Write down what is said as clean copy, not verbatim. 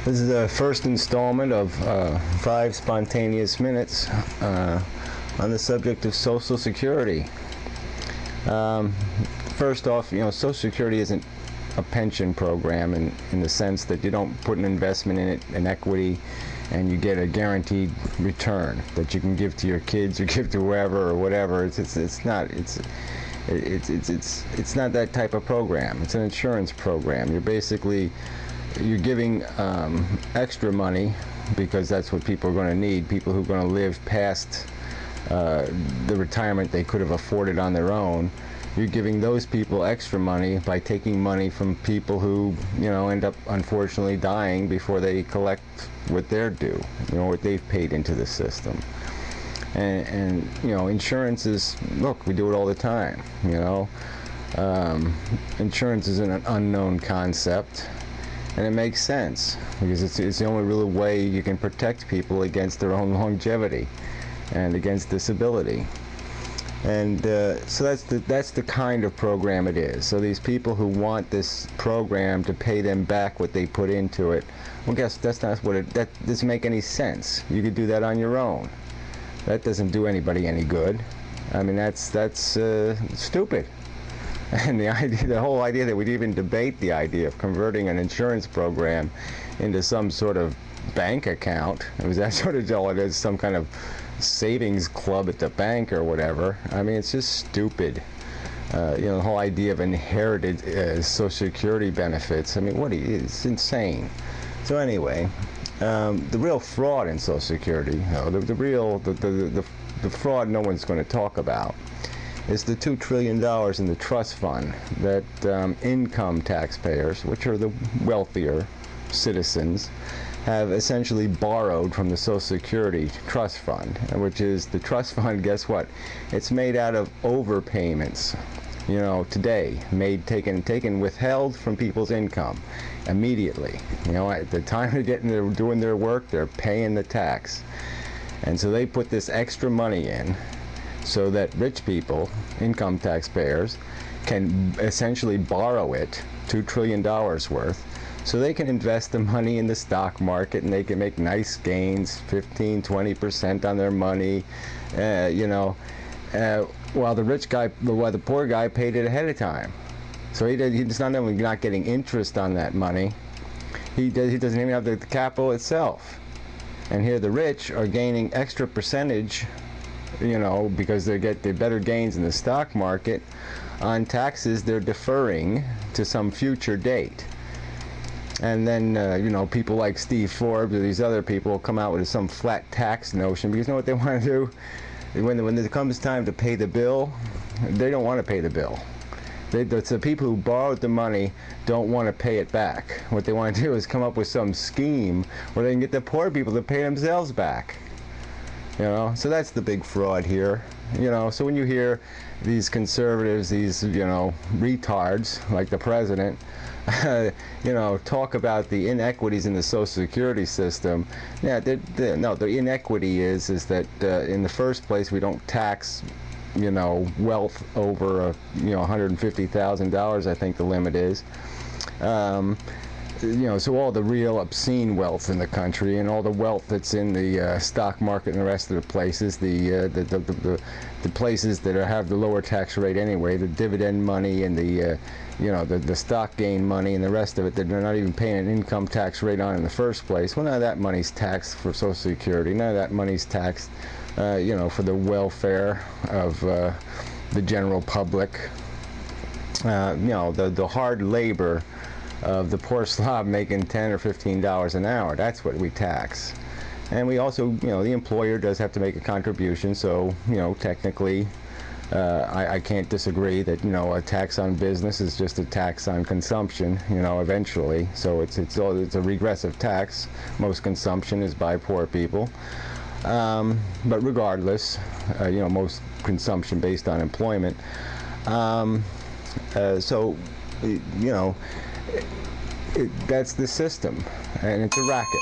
This is the first installment of 5 spontaneous minutes on the subject of Social Security. First off, Social Security isn't a pension program in the sense that you don't put an investment in it, an equity, and you get a guaranteed return that you can give to your kids or give to whoever or whatever. It's not that type of program. It's an insurance program. You're giving extra money because that's what people are going to need. People who are going to live past the retirement they could have afforded on their own. You're giving those people extra money by taking money from people who, end up unfortunately dying before they collect what they're due, what they've paid into the system. And insurance is, look, we do it all the time, Insurance is an unknown concept, and it makes sense because it's the only real way you can protect people against their own longevity and against disability. And so that's the kind of program it is. So these people who want this program to pay them back what they put into it, well, guess that's not that doesn't make any sense. You could do that on your own. That doesn't do anybody any good. I mean, that's stupid. And the whole idea that we'd even debate the idea of converting an insurance program into some sort of bank account, that's sort of all it is, some kind of savings club at the bank or whatever. I mean, it's just stupid. The whole idea of inherited Social Security benefits. I mean, it's insane. So anyway, the real fraud in Social Security, the fraud no one's going to talk about, is the $2 trillion in the trust fund that income taxpayers, which are the wealthier citizens, have essentially borrowed from the Social Security trust fund, which is the trust fund, guess what? It's made out of overpayments, today, taken withheld from people's income immediately. At the time they're doing their work, they're paying the tax. And so they put this extra money in so that rich people, income taxpayers, can essentially borrow it, $2 trillion worth, so they can invest the money in the stock market and they can make nice gains, 15-20% on their money, while the poor guy paid it ahead of time. So he's not only not getting interest on that money, he doesn't even have the capital itself. And here the rich are gaining extra percentage, because they get the better gains in the stock market on taxes they're deferring to some future date. And then, people like Steve Forbes or these other people come out with some flat tax notion, because what they want to do? When it comes time to pay the bill, they don't want to pay the bill. The people who borrowed the money don't want to pay it back. What they want to do is come up with some scheme where they can get the poor people to pay themselves back. So that's the big fraud here. So when you hear these conservatives, these, retards like the president, talk about the inequities in the Social Security system, the inequity is that in the first place we don't tax, wealth over $150,000, I think the limit is. So all the real obscene wealth in the country and all the wealth that's in the stock market and the rest of the places, the places that have the lower tax rate anyway, the dividend money and the stock gain money and the rest of it that they're not even paying an income tax rate on in the first place. Well, none of that money's taxed for Social Security. None of that money's taxed, for the welfare of the general public. The hard labor of the poor slob making $10 or $15 an hour. That's what we tax. And we also, the employer does have to make a contribution, so, technically, I can't disagree that, a tax on business is just a tax on consumption, eventually. So it's a regressive tax. Most consumption is by poor people. But regardless, most consumption based on employment. That's the system, and it's a racket.